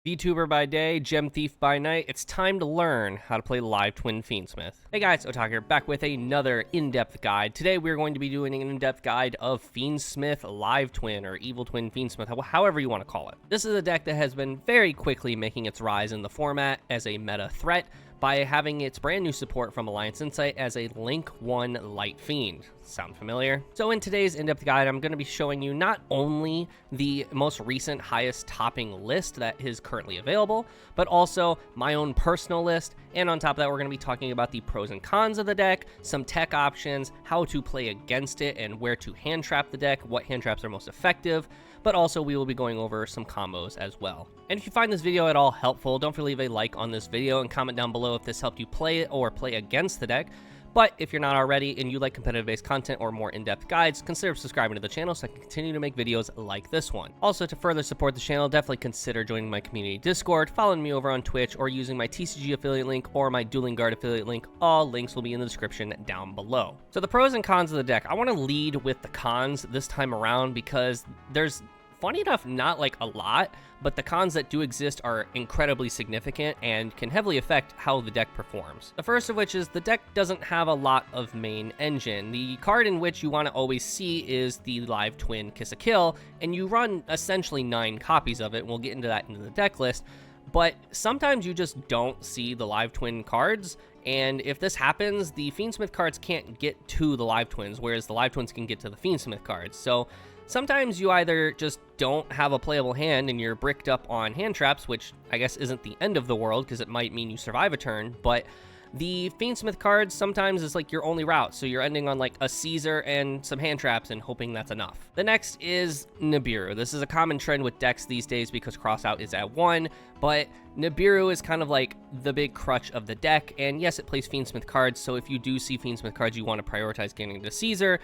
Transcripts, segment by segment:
VTuber by day, gem thief by night, it's time to learn how to play Live Twin Fiendsmith. Hey guys, Otak here, back with another in-depth guide. Today we're going to be doing an in-depth guide of Fiendsmith Live Twin, or Evil Twin Fiendsmith, however you want to call it. This is a deck that has been very quickly making its rise in the format as a meta threat by having its brand new support from Alliance Insight as a Link 1 Light Fiend. Sound familiar? So in today's in-depth guide, I'm going to be showing you not only the most recent highest topping list that is currently available, but also my own personal list, and on top of that, we're going to be talking about the pros and cons of the deck, some tech options, how to play against it, and where to hand trap the deck, what hand traps are most effective, but also we will be going over some combos as well. And if you find this video at all helpful, don't forget to leave a like on this video and comment down below if this helped you play it or play against the deck. But if you're not already and you like competitive-based content or more in-depth guides, consider subscribing to the channel so I can continue to make videos like this one. Also, to further support the channel, definitely consider joining my community Discord, following me over on Twitch, or using my TCG affiliate link or my Dueling Guard affiliate link. All links will be in the description down below. So the pros and cons of the deck. I want to lead with the cons this time around because there's, funny enough, not like a lot, but the cons that do exist are incredibly significant and can heavily affect how the deck performs. The first of which is the deck doesn't have a lot of main engine. The card in which you want to always see is the Live Twin ki-sikil, and you run essentially 9 copies of it, and we'll get into that into the deck list. But sometimes you just don't see the Live Twin cards, and if this happens, the Fiendsmith cards can't get to the Live Twins, whereas the Live Twins can get to the Fiendsmith cards. So sometimes you either just don't have a playable hand and you're bricked up on hand traps, which I guess isn't the end of the world because it might mean you survive a turn, but the Fiendsmith cards sometimes is like your only route, so you're ending on like a Caesar and some hand traps and hoping that's enough. The next is Nibiru. This is a common trend with decks these days because crossout is at 1, but Nibiru is kind of like the big crutch of the deck, and yes, it plays Fiendsmith cards, so if you do see Fiendsmith cards, you want to prioritize getting to Caesar.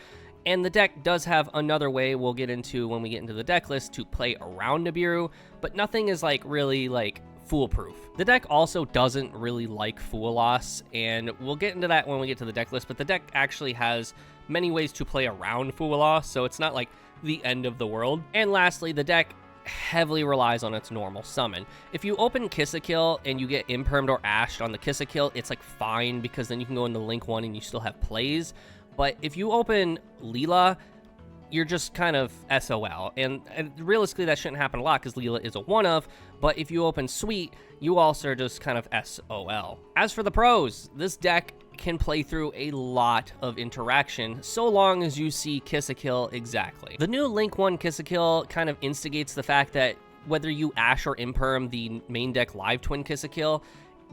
And the deck does have another way we'll get into when we get into the deck list to play around Nibiru, but nothing is like really like foolproof. The deck also doesn't really like Fool Loss, and we'll get into that when we get to the deck list, but the deck actually has many ways to play around Fool Loss, so it's not like the end of the world. And lastly, the deck heavily relies on its normal summon. If you open ki-sikil and you get impermed or ashed on the ki-sikil, it's like fine because then you can go into Link 1 and you still have plays. But if you open lil-la, you're just kind of SOL. And realistically, that shouldn't happen a lot because lil-la is a one-of. But if you open sweet, you also are just kind of SOL. As for the pros, this deck can play through a lot of interaction so long as you see ki-sikil exactly. The new Link 1 ki-sikil kind of instigates the fact that whether you ash or imperm the main deck Live Twin ki-sikil,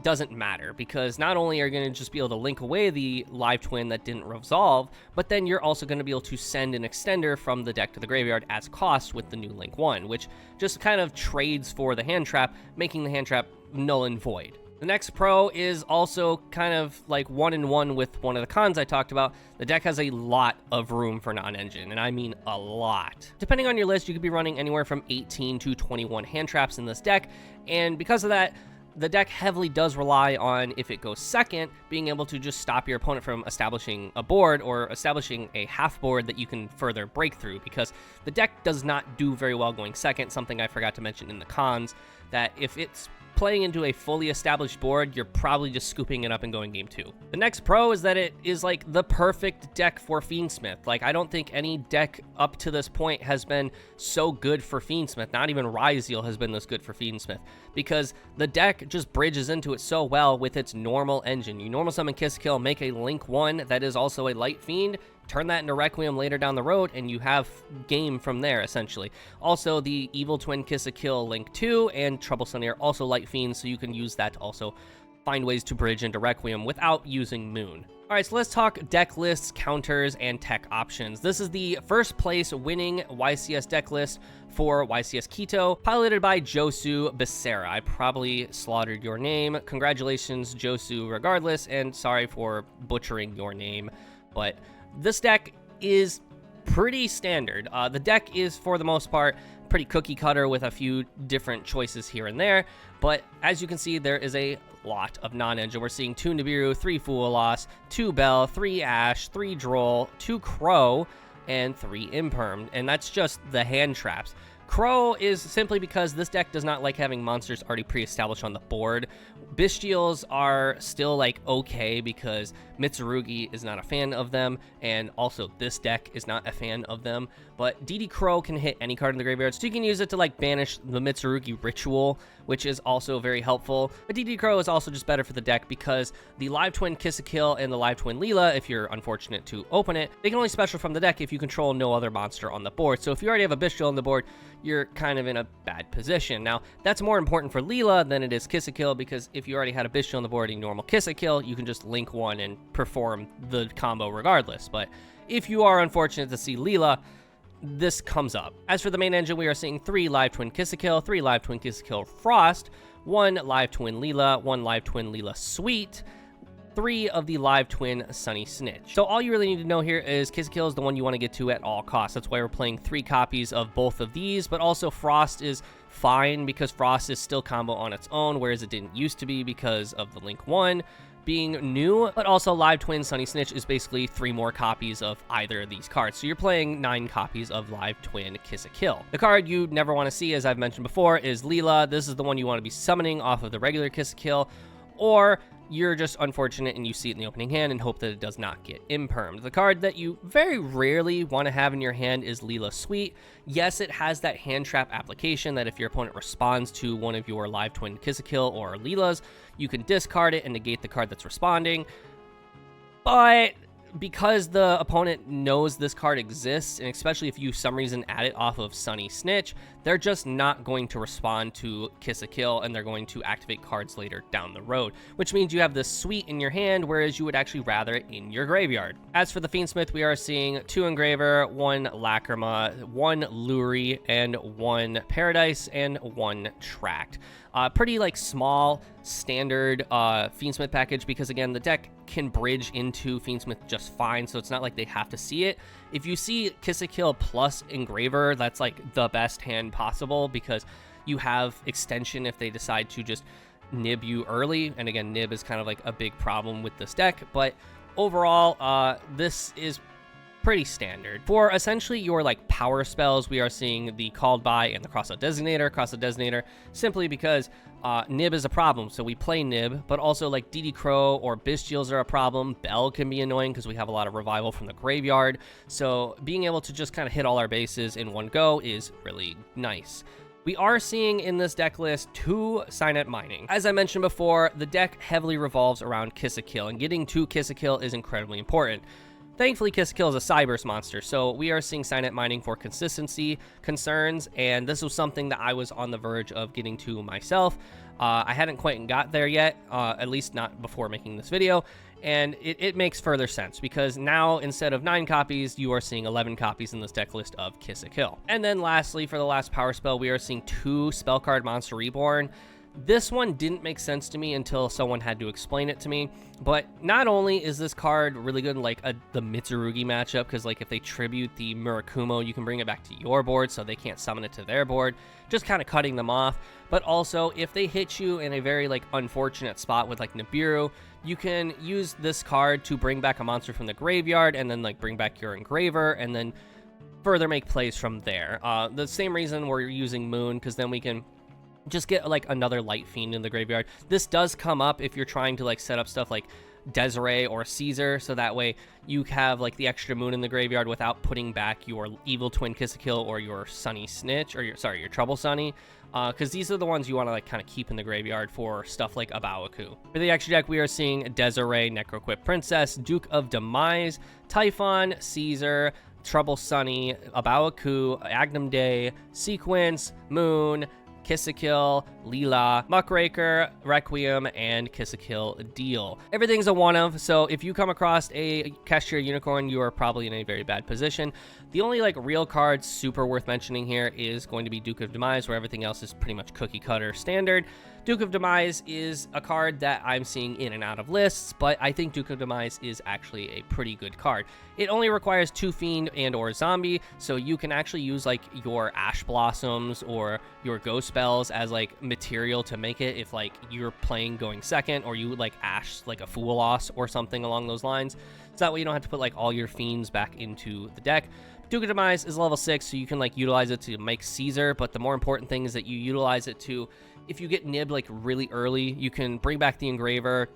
doesn't matter, because not only are you going to just be able to link away the Live Twin that didn't resolve, but then you're also going to be able to send an extender from the deck to the graveyard as cost with the new Link 1, which just kind of trades for the hand trap, making the hand trap null and void. The next pro is also kind of like 1-in-1 with one of the cons I talked about. The deck has a lot of room for non-engine, and I mean a lot. Depending on your list, you could be running anywhere from 18 to 21 hand traps in this deck, and because of that, the deck heavily does rely on, if it goes second, being able to just stop your opponent from establishing a board or establishing a half board that you can further break through, because the deck does not do very well going second, something I forgot to mention in the cons, that if it's playing into a fully established board, you're probably just scooping it up and going game 2. The next pro is that it is like the perfect deck for Fiendsmith. Like, I don't think any deck up to this point has been so good for Fiendsmith. Not even Ryzeal has been this good for Fiendsmith, because the deck just bridges into it so well with its normal engine. You normal summon ki-sikil, make a Link 1 that is also a Light Fiend, turn that into Requiem later down the road, and you have game from there, essentially. Also, the Evil Twin ki-sikil Link 2 and Trouble Sunny are also Light Fiends, so you can use that to also find ways to bridge into Requiem without using Moon. Alright, so let's talk deck lists, counters, and tech options. This is the first place winning YCS deck list for YCS Quito, piloted by Josu Becerra. I probably slaughtered your name. Congratulations, Josu, regardless, and sorry for butchering your name, but this deck is pretty standard. The deck is, for the most part, pretty cookie cutter with a few different choices here and there, but as you can see, there is a lot of non-engine. We're seeing 2 Nibiru, 3 Fool Loss, 2 Bell, 3 Ash, 3 Droll, 2 Crow, and 3 Imperm, and that's just the hand traps. Crow is simply because this deck does not like having monsters already pre-established on the board. Bestials are still like okay because Mitsurugi is not a fan of them, and also this deck is not a fan of them. But DD Crow can hit any card in the graveyard, so you can use it to like banish the Mitsurugi ritual, which is also very helpful. But DD Crow is also just better for the deck because the Live Twin ki-sikil and the Live Twin lil-la, if you're unfortunate to open it, they can only special from the deck if you control no other monster on the board. So if you already have a Bestial on the board, you're kind of in a bad position. Now, that's more important for lil-la than it is ki-sikil, because if you already had a Bestial on the board and normal ki-sikil, you can just link one and perform the combo regardless. But if you are unfortunate to see lil-la, this comes up. As for the main engine, we are seeing 3 Live Twin ki-sikil, 3 Live Twin ki-sikil Frost, 1 Live Twin lil-la, 1 Live Twin lil-la Sweet, 3 of the Live Twin Sunny Snitch. So all you really need to know here is ki-sikil is the one you want to get to at all costs. That's why we're playing 3 copies of both of these, but also Frost is fine because Frost is still combo on its own, whereas it didn't used to be because of the Link 1 being new. But also Live Twin Sunny Snitch is basically 3 more copies of either of these cards. So you're playing 9 copies of Live Twin ki-sikil. The card you never want to see, as I've mentioned before, is lil-la. This is the one you want to be summoning off of the regular ki-sikil, or you're just unfortunate and you see it in the opening hand and hope that it does not get impermed. The card that you very rarely want to have in your hand is lil-la Sweet. Yes, it has that hand trap application that if your opponent responds to one of your Live Twin ki-sikil or lil-las, you can discard it and negate the card that's responding. But because the opponent knows this card exists, and especially if you some reason add it off of Sunny Snitch, they're just not going to respond to ki-sikil, and they're going to activate cards later down the road, which means you have this Sweet in your hand, whereas you would actually rather it in your graveyard. As for the Fiendsmith, we are seeing 2 Engraver, 1 Lacrima, 1 Luri, and 1 Paradise, and 1 Tract. Pretty like small standard Fiendsmith package, because again, the deck can bridge into Fiendsmith just fine, so it's not like they have to see it. If you see ki-sikil plus Engraver, that's like the best hand possible, because you have extension if they decide to just nib you early, and again, nib is kind of like a big problem with this deck. But overall, this is pretty standard. For essentially your like power spells, we are seeing the Called By and the Crossout Designator, simply because nib is a problem, so we play nib. But also like DD Crow or Bestials are a problem. Bell can be annoying because we have a lot of revival from the graveyard, so being able to just kind of hit all our bases in one go is really nice. We are seeing in this deck list 2 Signet Mining. As I mentioned before, the deck heavily revolves around ki-sikil, and getting 2 ki-sikil is incredibly important. Thankfully, ki-sikil is a Cyberse monster, so we are seeing Signet Mining for consistency concerns, and this was something that I was on the verge of getting to myself. I hadn't quite got there yet, at least not before making this video, and it makes further sense, because now instead of 9 copies, you are seeing 11 copies in this deck list of ki-sikil. And then lastly, for the last power spell, we are seeing 2 Spell Card Monster Reborn. This one didn't make sense to me until someone had to explain it to me. But not only is this card really good in like the Mitsurugi matchup, because like if they tribute the Murakumo, you can bring it back to your board so they can't summon it to their board, just kind of cutting them off. But also if they hit you in a very like unfortunate spot with like Nibiru, you can use this card to bring back a monster from the graveyard and then like bring back your Engraver and then further make plays from there. The same reason we're using Moon, because then we can just get like another Light Fiend in the graveyard. This does come up if you're trying to like set up stuff like Desiree or Caesar, so that way you have like the extra Moon in the graveyard without putting back your Evil Twin ki-sikil or your Sunny Snitch, or your Trouble Sunny, because these are the ones you want to like kind of keep in the graveyard for stuff like Abawaku. For the extra deck, we are seeing Desiree, Necroquip Princess, Duke of Demise, Typhon, Caesar, Trouble Sunny, Abawaku, Agnum Day, Sequence, Moon, ki-sikil, lil-la, Muckraker, Requiem, and ki-sikil Deal. Everything's a one of, so if you come across a Cashier Unicorn, you are probably in a very bad position. The only like real card super worth mentioning here is going to be Duke of Demise, where everything else is pretty much cookie cutter standard. Duke of Demise is a card that I'm seeing in and out of lists, but I think Duke of Demise is actually a pretty good card. It only requires 2 Fiend and or Zombie, so you can actually use like your Ash Blossoms or your Ghost Spells as like material to make it if like you're playing going second, or you like Ash like a Fool Loss or something along those lines. So that way you don't have to put like all your Fiends back into the deck. Duke of Demise is level 6, so you can like utilize it to make Caesar, but the more important thing is that you utilize it to, if you get nibbed like really early, you can bring back the engraver,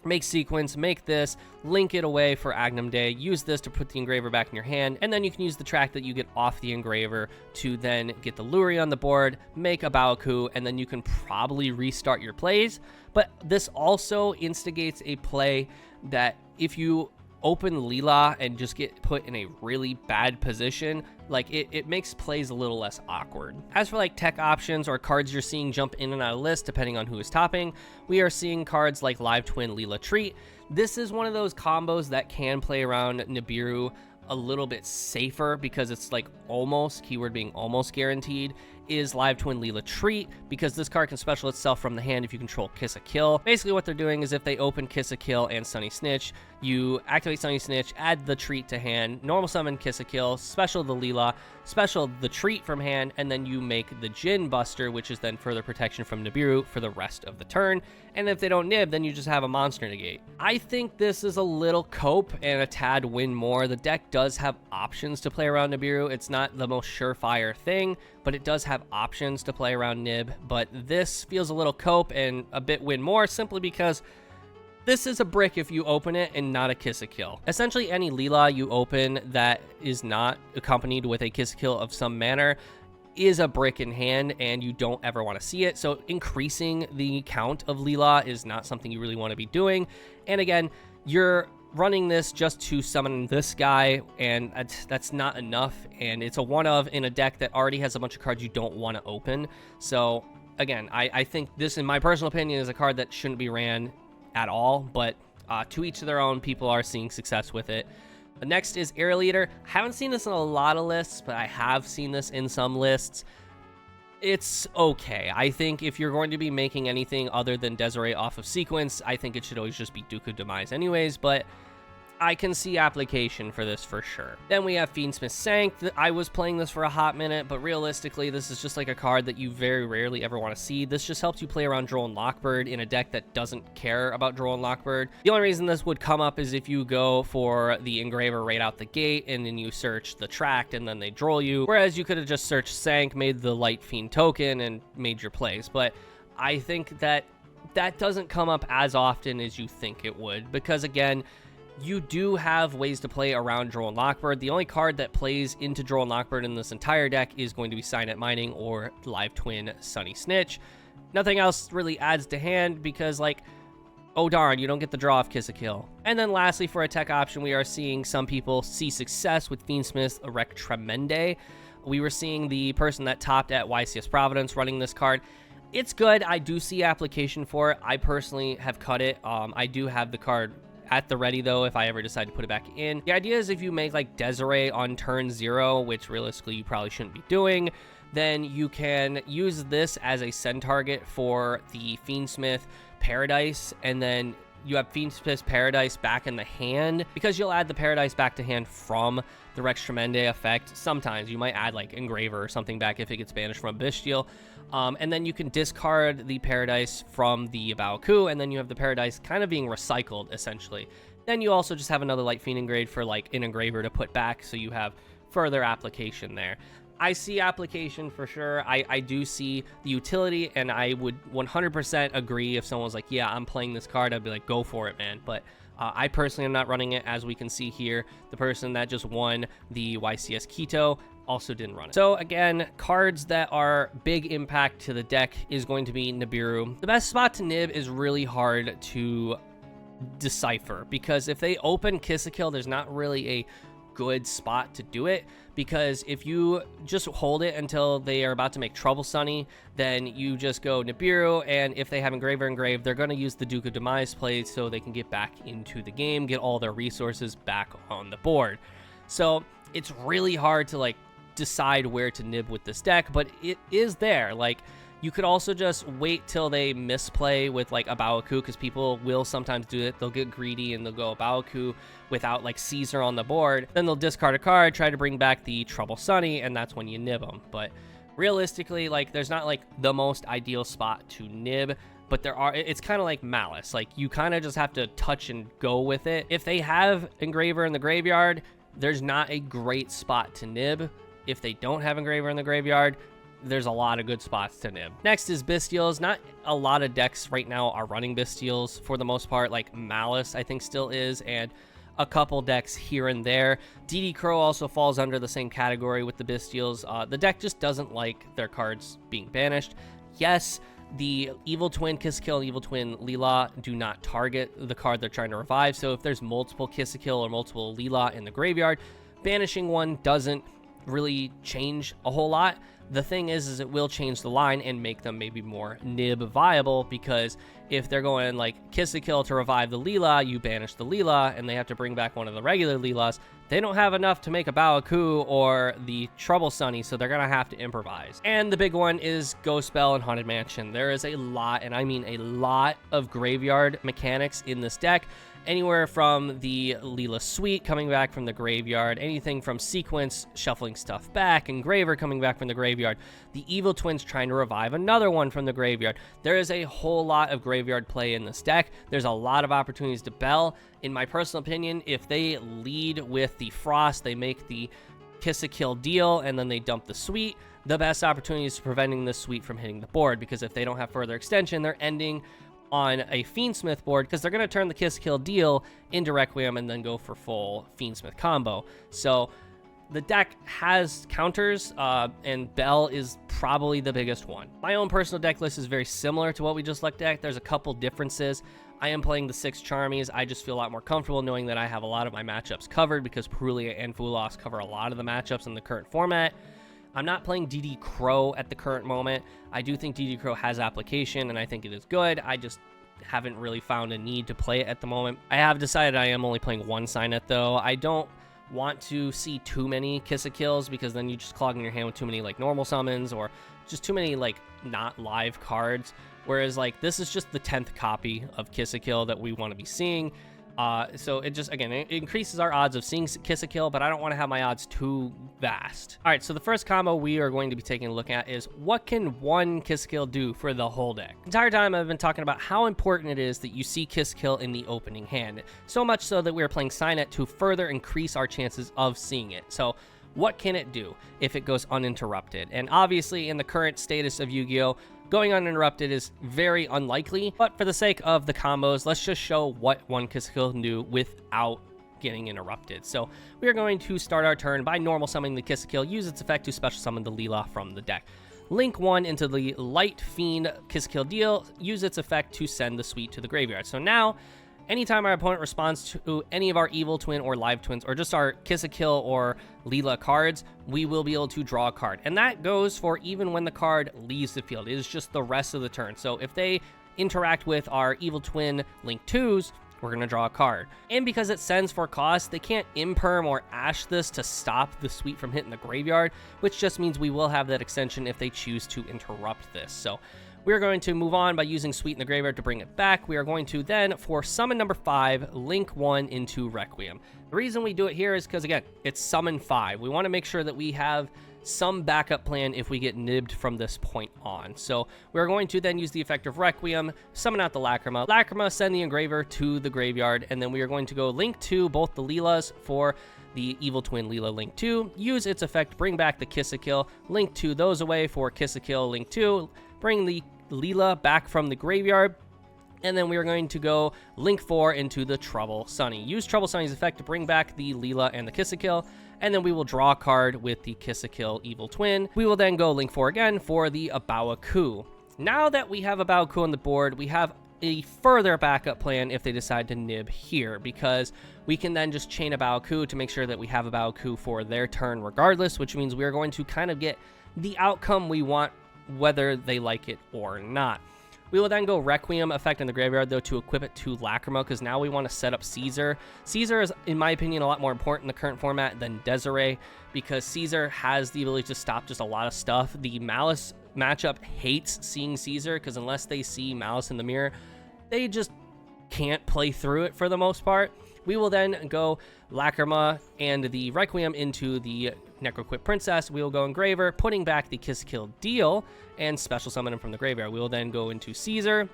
make sequence, make this, link it away for Agnum Day, use this to put the engraver back in your hand, and then you can use the track that you get off the engraver to then get the Luri on the board, make a Baoku, and then you can probably restart your plays. But this also instigates a play that if you open lil-la and just get put in a really bad position, like it makes plays a little less awkward. As for like tech options or cards you're seeing jump in and out of list depending on who is topping, we are seeing cards like Live Twin lil-la Treat. This is one of those combos that can play around Nibiru a little bit safer because it's like almost, keyword being almost guaranteed, is Live Twin lil-la Treat, because this card can special itself from the hand if you control ki-sikil. Basically what they're doing is if they open ki-sikil and Sunny Snitch, you activate Sunny Snitch, add the Treat to hand, normal summon ki-sikil, special the lil-la, special the Treat from hand, and then you make the Jin Buster, which is then further protection from Nibiru for the rest of the turn. And if they don't nib, then you just have a monster negate. I think this is a little cope and a tad win more. The deck does have options to play around Nibiru. It's not the most surefire thing, but it does have options to play around Nib. But this feels a little cope and a bit win more simply because this is a brick if you open it and not a ki-sikil. Essentially any lil-la you open that is not accompanied with a ki-sikil of some manner is a brick in hand, and you don't ever want to see it. So increasing the count of lil-la is not something you really want to be doing. And again, you're running this just to summon this guy, and that's not enough, and it's a one of in a deck that already has a bunch of cards you don't want to open. So again, I think this, in my personal opinion, is a card that shouldn't be ran at all, but to each their own. People are seeing success with it. Next is Aerial Eater. I haven't seen this in a lot of lists, but I have seen this in some lists. It's okay. I think if you're going to be making anything other than Desiree off of sequence, I think it should always just be Duke of Demise anyways, but I can see application for this for sure. Then we have Fiendsmith Sank. I was playing this for a hot minute, but realistically, this is just like a card that you very rarely ever want to see. This just helps you play around Droll and Lockbird in a deck that doesn't care about Droll and Lockbird. The only reason this would come up is if you go for the engraver right out the gate, and then you search the tract, and then they droll you. Whereas you could have just searched Sank, made the Light Fiend token, and made your plays. But I think that doesn't come up as often as you think it would, because again, you do have ways to play around Droll and Lockbird. The only card that plays into Droll and Lockbird in this entire deck is going to be Signet Mining or Live Twin Sunny Snitch. Nothing else really adds to hand because, like, oh darn, you don't get the draw of ki-sikil. And then lastly, for a tech option, we are seeing some people see success with Fiendsmith Erect Tremende. We were seeing the person that topped at YCS Providence running this card. It's good. I do see application for it. I personally have cut it. I do have the card at the ready though if I ever decide to put it back in. The idea is if you make like Desiree on turn 0, which realistically you probably shouldn't be doing, then you can use this as a send target for the Fiendsmith Paradise, and then you have Fiendsmith Paradise back in the hand, because you'll add the Paradise back to hand from the Rex Tremende effect. Sometimes you might add like Engraver or something back if it gets banished from Bestial. And then you can discard the Paradise from the Baoku, and then you have the Paradise kind of being recycled, essentially. Then you also just have another Light Fiend engrave for like an Engraver to put back, so you have further application there. I see application for sure. I do see the utility, and I would 100% agree if someone was like, yeah, I'm playing this card, I'd be like, go for it, man. But I personally am not running it. As we can see here, the person that just won the YCS Quito also didn't run it. So again, cards that are big impact to the deck is going to be Nibiru. The best spot to nib is really hard to decipher, because if they open ki-sikil, there's not really a good spot to do it, because if you just hold it until they are about to make Trouble Sunny, then you just go Nibiru, and if they have Engraver engraved, they're going to use the Duke of Demise play so they can get back into the game, get all their resources back on the board. So it's really hard to like decide where to nib with this deck, but it is there. Like, you could also just wait till they misplay with like a Baoku, because people will sometimes do it. They'll get greedy and they'll go Baoku without like Caesar on the board. Then they'll discard a card, try to bring back the Trouble Sunny, and that's when you nib them. But realistically, like, there's not like the most ideal spot to nib, but there are. It's kind of like Maliss. Like, you kind of just have to touch and go with it. If they have Engraver in the graveyard, there's not a great spot to nib. If they don't have Engraver in the graveyard, there's a lot of good spots to nib. Next is Bestials. Not a lot of decks right now are running Bestials for the most part, like Maliss I think still is, and a couple decks here and there. DD Crow also falls under the same category with the Bestials. The deck just doesn't like their cards being banished. Yes, the Evil Twin ki-sikil and Evil Twin lil-la do not target the card they're trying to revive, so if there's multiple ki-sikil or multiple lil-la in the graveyard, banishing one doesn't really change a whole lot. The thing is it will change the line and make them maybe more nib viable, because if they're going like ki-sikil to revive the lil-la, you banish the lil-la and they have to bring back one of the regular lil-las, they don't have enough to make a Baoku or the Trouble Sunny, so they're gonna have to improvise. And the big one is Ghost Spell and Haunted Mansion. There is a lot, and I mean a lot, of graveyard mechanics in this deck. Anywhere from the lil-la Suite coming back from the graveyard, anything from Sequence shuffling stuff back, Engraver coming back from the graveyard, the Evil Twins trying to revive another one from the graveyard. There is a whole lot of graveyard play in this deck. There's a lot of opportunities to bell. In my personal opinion, if they lead with the Frost, they make the ki-sikil deal, and then they dump the Suite, the best opportunity is preventing the Suite from hitting the board, because if they don't have further extension, they're ending on a Fiendsmith board, because they're going to turn the ki-sikil deal into Requiem and then go for full Fiendsmith combo. So the deck has counters, and Bell is probably the biggest one. My own personal deck list is very similar to what we just looked at. There's a couple differences. I am playing the 6 Charmies. I just feel a lot more comfortable knowing that I have a lot of my matchups covered, because Perulia and Fulos cover a lot of the matchups in the current format. I'm not playing DD Crow at the current moment. I do think DD Crow has application, and I think it is good. I just haven't really found a need to play it at the moment. I have decided I am only playing one Signet, though. I don't want to see too many ki-sikils, because then you just clogging your hand with too many like normal summons, or just too many like not live cards. Whereas like this is just the 10th copy of ki-sikil that we want to be seeing. So it just, again, it increases our odds of seeing ki-sikil, but I don't want to have my odds too vast. All right, so the first combo we are going to be taking a look at is what can one ki-sikil do for the whole deck? The entire time I've been talking about how important it is that you see ki-sikil in the opening hand. So much so that we're playing Signet to further increase our chances of seeing it. So what can it do if it goes uninterrupted? And obviously in the current status of Yu-Gi-Oh!, going uninterrupted is very unlikely, but for the sake of the combos, let's just show what one ki-sikil can do without getting interrupted. So we are going to start our turn by normal summoning the ki-sikil, use its effect to special summon the lil-la from the deck. Link 1 into the Light Fiend ki-sikil deal, use its effect to send the Suite to the graveyard. So now, anytime our opponent responds to any of our Evil Twin or Live Twins, or just our ki-sikil or lil-la cards, we will be able to draw a card. And that goes for even when the card leaves the field. It is just the rest of the turn. So if they interact with our Evil Twin Link 2s, we're going to draw a card. And because it sends for cost, they can't imperm or ash this to stop the Suite from hitting the graveyard, which just means we will have that extension if they choose to interrupt this. So we're going to move on by using Suite in the graveyard to bring it back. We are going to then, for summon number 5, link 1 into Requiem. The reason we do it here is because, again, it's summon 5. We want to make sure that we have some backup plan if we get nibbed from this point on. So we're going to then use the effect of Requiem, summon out the Lacrima. Lacrima, send the Engraver to the graveyard, and then we are going to go link to both the lil-las for the Evil Twin lil-la Link 2, use its effect, bring back the ki-sikil, link 2 those away for ki-sikil Link 2, bring the lil-la back from the graveyard, and then we are going to go link 4 into the Trouble Sunny. Use Trouble Sunny's effect to bring back the lil-la and the ki-sikil, and then we will draw a card with the ki-sikil Evil Twin. We will then go link 4 again for the Baoku. Now that we have a Baoku on the board, we have a further backup plan if they decide to nib here, because we can then just chain a Baoku to make sure that we have a Baoku for their turn regardless, which means we are going to kind of get the outcome we want whether they like it or not. We will then go Requiem effect in the graveyard, though, to equip it to Lacrima, because now we want to set up Caesar. Caesar is, in my opinion, a lot more important in the current format than Desiree, because Caesar has the ability to stop just a lot of stuff. The Maliss matchup hates seeing Caesar, because unless they see Maliss in the mirror, they just can't play through it for the most part. We will then go Lacrima and the Requiem into the Necroquip Princess. We will go Engraver, putting back the ki-sikil deal, and special summon him from the graveyard. We will then go into Caesar,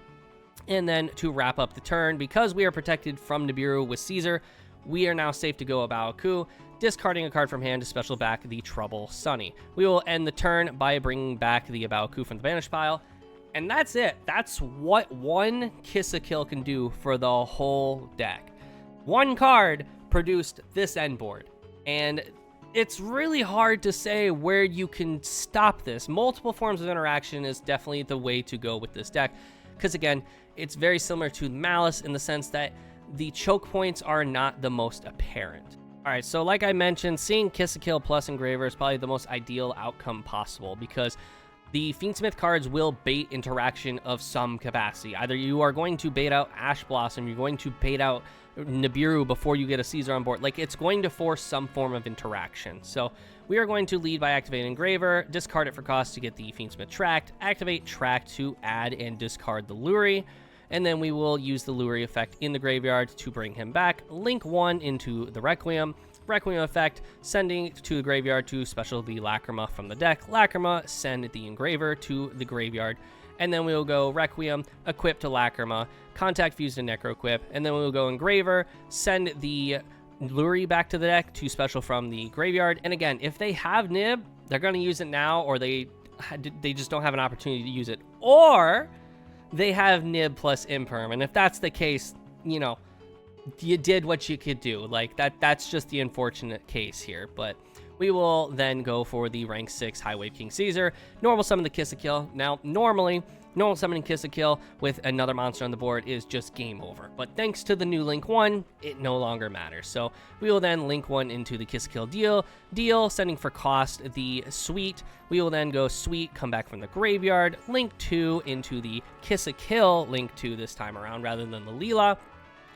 and then to wrap up the turn, because we are protected from Nibiru with Caesar, we are now safe to go Abaoku, discarding a card from hand to special back the Trouble Sunny. We will end the turn by bringing back the Abaoku from the banish pile, and that's it. That's what one ki-sikil can do for the whole deck. One card produced this end board, and it's really hard to say where you can stop this. Multiple forms of interaction is definitely the way to go with this deck, because again, it's very similar to Maliss in the sense that the choke points are not the most apparent. All right, so like I mentioned, seeing ki-sikil plus Engraver is probably the most ideal outcome possible, because the Fiendsmith cards will bait interaction of some capacity. Either you are going to bait out Ash Blossom, you're going to bait out Nibiru before you get a Caesar on board. Like, it's going to force some form of interaction. So we are going to lead by activating Engraver, discard it for cost to get the Fiendsmith Tract, activate Tract to add and discard the Luri, and then we will use the Luri effect in the graveyard to bring him back. Link 1 into the Requiem. Requiem effect, sending to the graveyard to special the Lacrima from the deck. Lacrima, send the Engraver to the graveyard. And then we will go Requiem, equip to Lacrima, contact fuse to Necroquip, and then we will go Engraver, send the Luri back to the deck to special from the graveyard. And again, if they have Nib, they're going to use it now, or they just don't have an opportunity to use it. Or they have Nib plus Imperm, and if that's the case, you know, you did what you could do. Like, that's just the unfortunate case here. But we will then go for the rank 6 High Wave King Caesar, normal summon the ki-sikil. Now, normally, normal summoning ki-sikil with another monster on the board is just game over. But thanks to the new Link 1, it no longer matters. So we will then Link 1 into the ki-sikil deal, sending for cost the Sweet. We will then go Sweet, come back from the graveyard, Link 2 into the ki-sikil, Link 2 this time around rather than the lil-la.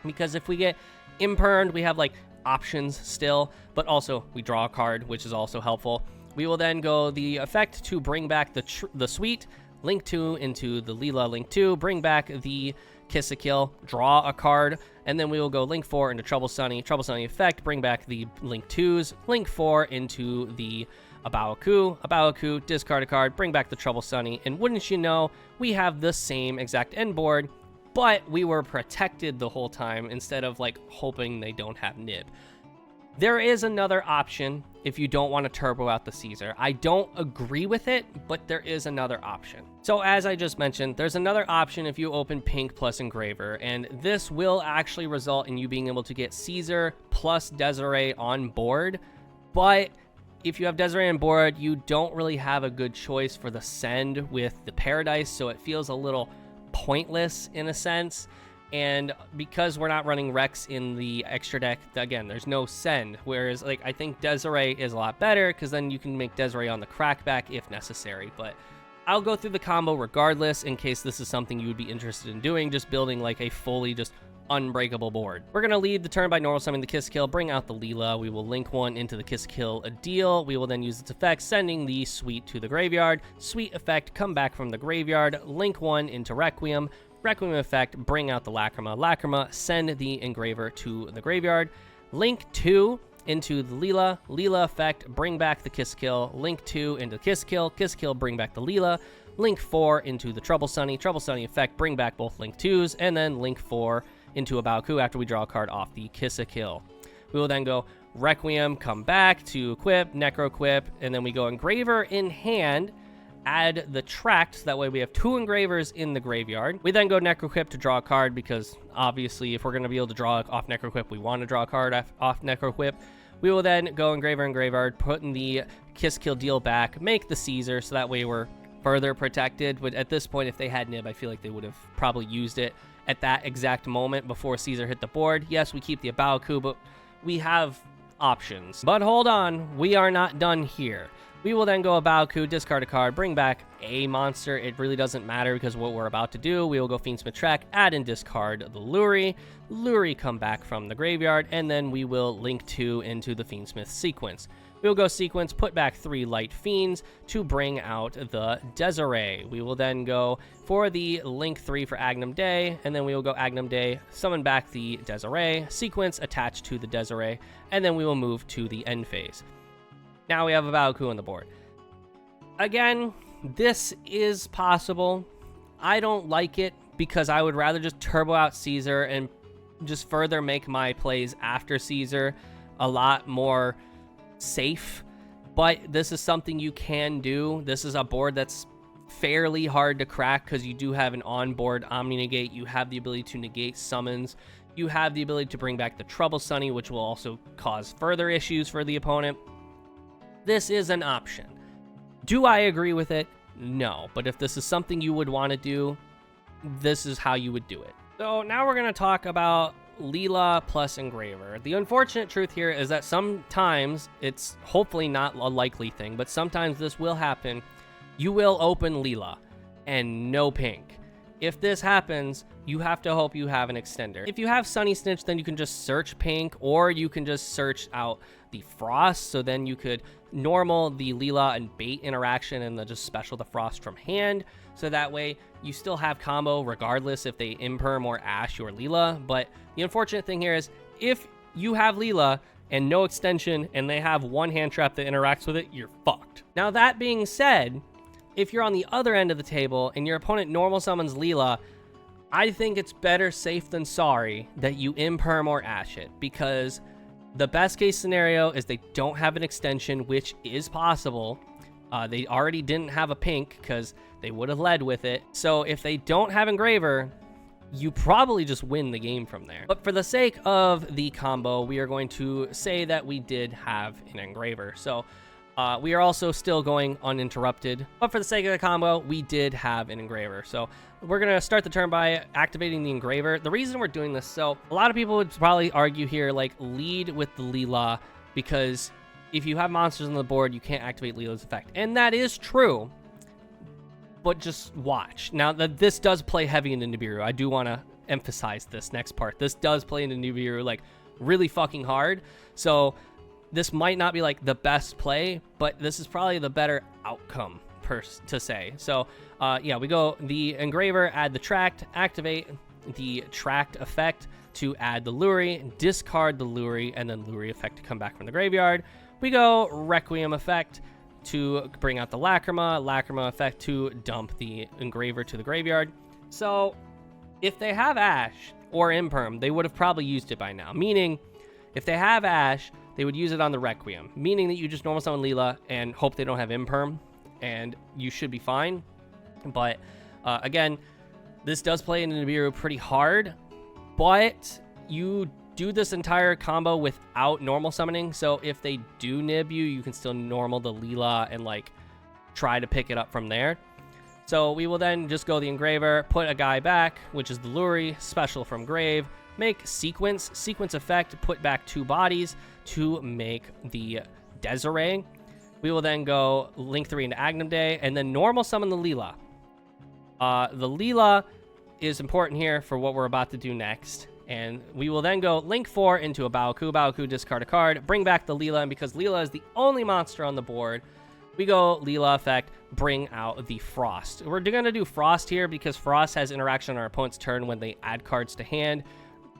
Because if we get Impermed, we have like options still, but also we draw a card, which is also helpful. We will then go the effect to bring back the Sweet, Link 2 into the lil-la, Link 2, bring back the ki-sikil, draw a card, and then we will go Link 4 into Trouble Sunny effect, bring back the Link 2s, Link 4 into the Abaoku, discard a card, bring back the Trouble Sunny, and wouldn't you know, we have the same exact end board, but we were protected the whole time instead of like hoping they don't have Nib. There is another option if you don't want to turbo out the Caesar. I don't agree with it, but there is another option. So as I just mentioned, there's another option if you open Pink plus Engraver, and this will actually result in you being able to get Caesar plus Desiree on board, but if you have Desiree on board, you don't really have a good choice for the send with the Paradise, so it feels a little pointless in a sense. And because we're not running Rex in the extra deck, again, there's no send, whereas like I think Desiree is a lot better because then you can make Desiree on the crackback if necessary. But I'll go through the combo regardless in case this is something you would be interested in doing, just building like a fully just unbreakable board. We're going to lead the turn by normal summoning the ki-sikil, bring out the lil-la. We will Link 1 into the ki-sikil a deal. We will then use its effect, sending the Sweet to the graveyard. Sweet effect, come back from the graveyard, Link 1 into Requiem. Requiem effect, bring out the Lacrima. Lacrima, send the Engraver to the graveyard. Link 2 into the lil-la. Lil-la effect, bring back the ki-sikil. Link 2 into the ki-sikil. Ki-sikil, bring back the lil-la. Link 4 into the Trouble Sunny. Trouble Sunny effect, bring back both Link 2s. And then Link 4 into Abaoku after we draw a card off the ki-sikil. We will then go Requiem, come back to equip, Necroquip, and then we go Engraver in hand, add the Tract, so that way we have 2 Engravers in the graveyard. We then go Necroquip to draw a card, because obviously if we're going to be able to draw off Necroquip, we want to draw a card off Necroquip. We will then go Engraver, put in the ki-sikil deal back, make the Caesar, so that way we're further protected. But at this point, if they had Nib, I feel like they would have probably used it at that exact moment before Caesar hit the board. Yes, we keep the Abaoku, but we have options. But hold on, we are not done here. We will then go Abaoku, discard a card, bring back a monster. It really doesn't matter because what we're about to do, we will go Fiendsmith Tract, add and discard the Luri. Luri come back from the graveyard, and then we will Link 2 into the Fiendsmith sequence. We will go sequence, put back 3 Light Fiends to bring out the Desiree. We will then go for the Link 3 for Agnum Day, and then we will go Agnum Day, summon back the Desiree, sequence attached to the Desiree, and then we will move to the end phase. Now we have Abaoku on the board. Again, this is possible. I don't like it because I would rather just turbo out Caesar and just further make my plays after Caesar a lot more safe. But this is something you can do. This is a board that's fairly hard to crack because you do have an onboard Omni Negate. You have the ability to negate summons. You have the ability to bring back the Trouble Sunny, which will also cause further issues for the opponent. This is an option. Do I agree with it? No. But if this is something you would want to do, this is how you would do it. So now we're going to talk about lil-la plus Engraver. The unfortunate truth here is that sometimes, it's hopefully not a likely thing, but sometimes this will happen. You will open lil-la and no pink. If this happens, you have to hope you have an extender. If you have Sunny Snitch, then you can just search pink, or you can just search out the Frost, so then you could normal the lil-la and bait interaction and then just special the Frost from hand, so that way you still have combo regardless if they imperm or ash your lil-la. But the unfortunate thing here is if you have lil-la and no extension and they have one hand trap that interacts with it, you're fucked. Now that being said, if you're on the other end of the table and your opponent normal summons lil-la, I think it's better safe than sorry that you imperm or ash it, because the best case scenario is they don't have an extension, which is possible. They already didn't have a pink because they would have led with it. So if they don't have Engraver, you probably just win the game from there. But for the sake of the combo, we are going to say that we did have an Engraver. So we are also still going uninterrupted. But for the sake of the combo, we did have an Engraver. So we're going to start the turn by activating the Engraver. The reason we're doing this, so a lot of people would probably argue here, like, lead with the lil-la, because if you have monsters on the board, you can't activate lil-la's effect. And that is true, but just watch. Now, this does play heavy into Nibiru. I do want to emphasize this next part. This does play into Nibiru, like, really fucking hard. So this might not be, like, the best play, but this is probably the better outcome to say. So, yeah, we go the Engraver, add the Tract, activate the Tract effect to add the Luri, discard the Luri, and then Luri effect to come back from the graveyard. We go Requiem effect to bring out the Lacrima effect to dump the Engraver to the graveyard. So if they have Ash or Imperm, they would have probably used it by now. Meaning, if they have Ash, they would use it on the Requiem. Meaning that you just normal summon lil-la and hope they don't have Imperm, and you should be fine. But again, this does play into Nibiru pretty hard, but you do this entire combo without normal summoning. So if they do nib you, you can still normal the lil-la and like try to pick it up from there. So we will then just go the Engraver, put a guy back, which is the Luri, special from grave, make sequence effect, put back 2 bodies to make the Desiree. We will then go link 3 into Agnum Day and then normal summon the lil-la. The lil-la is important here for what we're about to do next. And we will then go link 4 into a Baoku, discard a card, bring back the lil-la, and because lil-la is the only monster on the board, we go lil-la effect, bring out the Frost. We're going to do Frost here because Frost has interaction on our opponent's turn when they add cards to hand.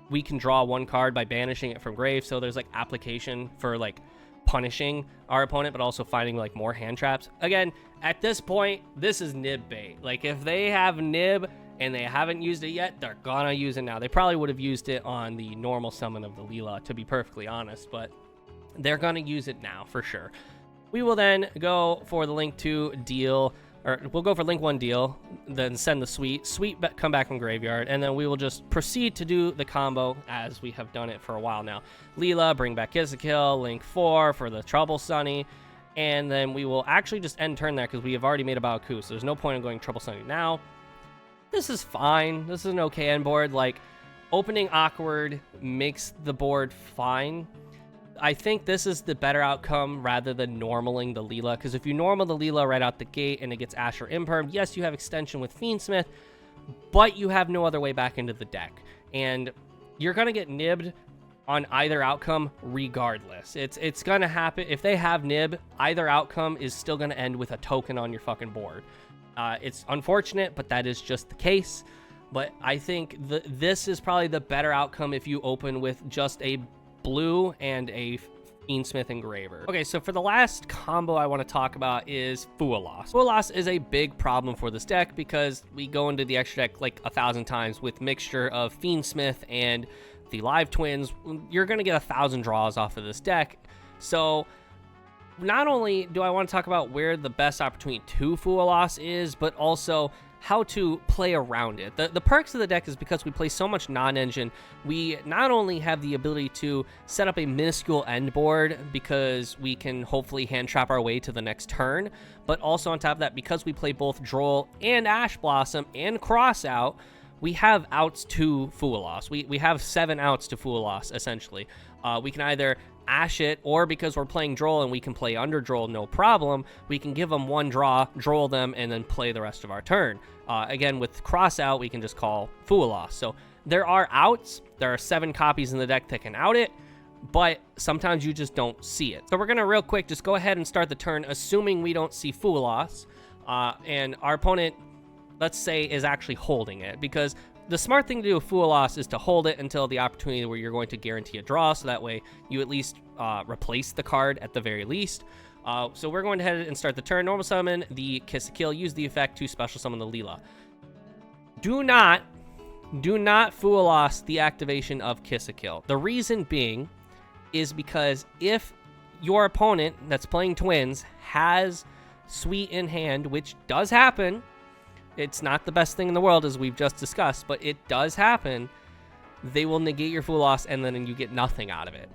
We can draw 1 card by banishing it from grave, so there's like application for like punishing our opponent, but also finding like more hand traps. Again, at this point, this is nib bait. Like if they have nib and they haven't used it yet, they're gonna use it now. They probably would have used it on the normal summon of the lil-la, to be perfectly honest, but they're gonna use it now for sure. We will then go for the link 2 deal, or we'll go for link 1 deal, then send the sweet come back from graveyard, and then we will just proceed to do the combo as we have done it for a while now. lil-la, bring back ki-sikil, link 4 for the Trouble Sunny, and then we will actually just end turn there because we have already made a Baoku, so there's no point in going Trouble Sunny now. This is fine. This is an okay end board. Like, opening awkward makes the board fine. I think this is the better outcome rather than normaling the lil-la, because if you normal the lil-la right out the gate and it gets Ash or Imperm, yes, you have extension with Fiendsmith, but you have no other way back into the deck. And you're going to get nibbed on either outcome regardless. It's going to happen. If they have nib, either outcome is still going to end with a token on your fucking board. It's unfortunate, but that is just the case. But I think this is probably the better outcome if you open with just a blue and a Fiendsmith Engraver. Okay, so for the last combo I want to talk about is Fool Loss. Fool Loss is a big problem for this deck because we go into the extra deck like 1,000 times with mixture of Fiendsmith and the Live Twins. You're going to get 1,000 draws off of this deck. So not only do I want to talk about where the best opportunity to Fool Loss is, but also how to play around it. The perks of the deck is because we play so much non-engine, we not only have the ability to set up a minuscule end board because we can hopefully hand trap our way to the next turn, but also on top of that, because we play both Droll and Ash Blossom and Crossout, we have outs to Fool Loss. We have 7 outs to Fool Loss, essentially. We can either Ash it, or because we're playing Droll and we can play under Droll, no problem, we can give them 1 draw, Droll them, and then play the rest of our turn. Again, with Crossout, we can just call Fool Loss. So there are outs. There are 7 copies in the deck that can out it, but sometimes you just don't see it. So we're going to real quick just go ahead and start the turn, assuming we don't see Fool Loss, and our opponent, let's say, is actually holding it, because the smart thing to do with Fool Loss is to hold it until the opportunity where you're going to guarantee a draw, so that way you at least replace the card at the very least. So we're going to head and start the turn. Normal summon the ki-sikil. Use the effect to special summon the lil-la. Do not Fool Loss the activation of ki-sikil. The reason being is because if your opponent that's playing Twins has Sweet in hand, which does happen, it's not the best thing in the world, as we've just discussed, but it does happen, they will negate your Fool Loss, and then you get nothing out of it.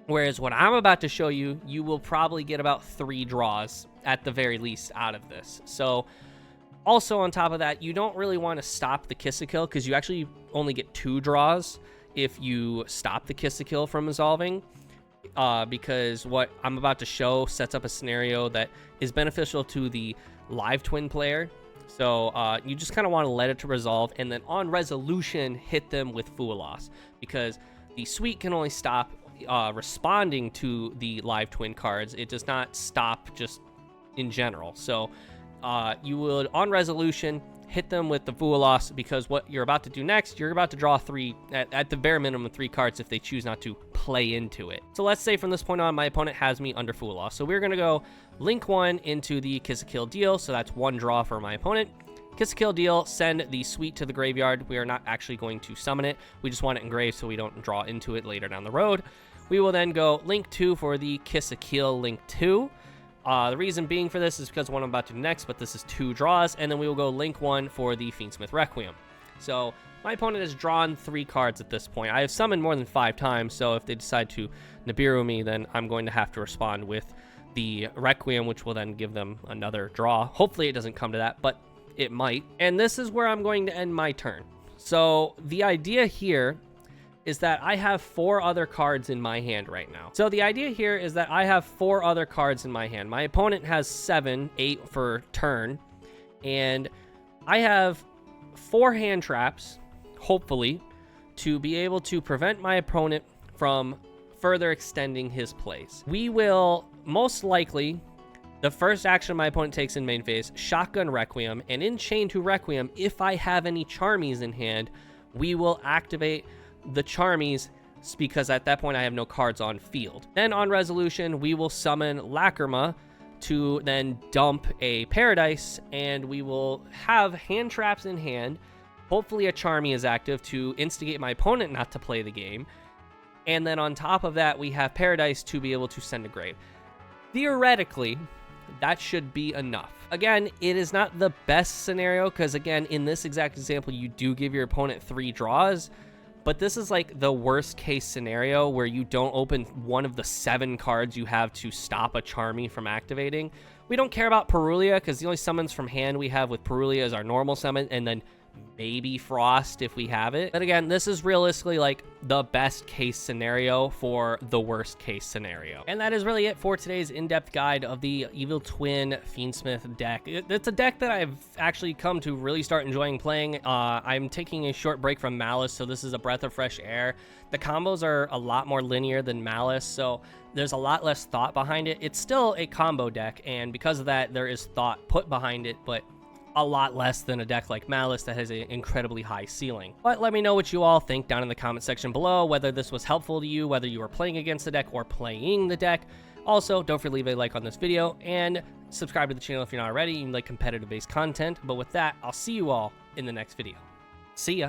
Whereas what I'm about to show you, you will probably get about 3 draws at the very least out of this. So also on top of that, you don't really want to stop the ki-sikil because you actually only get 2 draws if you stop the ki-sikil from resolving. Because what I'm about to show sets up a scenario that is beneficial to the Live Twin player. So you just kind of want to let it to resolve, and then on resolution, hit them with Fool Loss, because the Sweet can only stop responding to the Live Twin cards. It does not stop just in general. So you would, on resolution, hit them with the Fool Loss, because what you're about to do next, you're about to draw 3, at the bare minimum 3 cards if they choose not to play into it. So let's say from this point on, my opponent has me under Fool Loss. So we're going to go link 1 into the ki-sikil deal. So that's 1 draw for my opponent. Ki-sikil deal, send the Sweet to the graveyard. We are not actually going to summon it. We just want it engraved so we don't draw into it later down the road. We will then go link 2 for the ki-sikil link 2. The reason being for this is because what I'm about to do next, but this is 2 draws, and then we will go link 1 for the Fiendsmith Requiem. So my opponent has drawn 3 cards at this point. I have summoned more than 5 times, so if they decide to Nibiru me, then I'm going to have to respond with the Requiem, which will then give them another draw. Hopefully it doesn't come to that, but it might. And this is where I'm going to end my turn. So the idea here is that I have 4 other cards in my hand right now. So the idea here is that I have 4 other cards in my hand. My opponent has 7, 8 for turn, and I have 4 hand traps, hopefully, to be able to prevent my opponent from further extending his plays. We will most likely, the first action my opponent takes in main phase, shotgun Requiem, and in chain to Requiem, if I have any Charmies in hand, we will activate the Charmies, because at that point I have no cards on field. Then on resolution, we will summon Lacrima to then dump a Paradise, and we will have hand traps in hand. Hopefully a Charmy is active to instigate my opponent not to play the game. And then on top of that, we have Paradise to be able to send a grave. Theoretically, that should be enough. Again, it is not the best scenario, because again, in this exact example, you do give your opponent 3 draws. But this is like the worst case scenario where you don't open one of the 7 cards you have to stop a Charmy from activating. We don't care about Perulia, because the only summons from hand we have with Perulia is our normal summon, and then maybe Frost if we have it. But again, this is realistically like the best case scenario for the worst case scenario. And that is really it for today's in-depth guide of the Evil Twin Fiendsmith deck. It's a deck that I've actually come to really start enjoying playing. I'm taking a short break from Maliss, so this is a breath of fresh air. The combos are a lot more linear than Maliss, so there's a lot less thought behind it. It's still a combo deck, and because of that, there is thought put behind it, but a lot less than a deck like Maliss that has an incredibly high ceiling. But let me know what you all think down in the comment section below, whether this was helpful to you, whether you were playing against the deck or playing the deck. Also, don't forget to leave a like on this video and subscribe to the channel if you're not already. You like competitive based content. But with that, I'll see you all in the next video. See ya.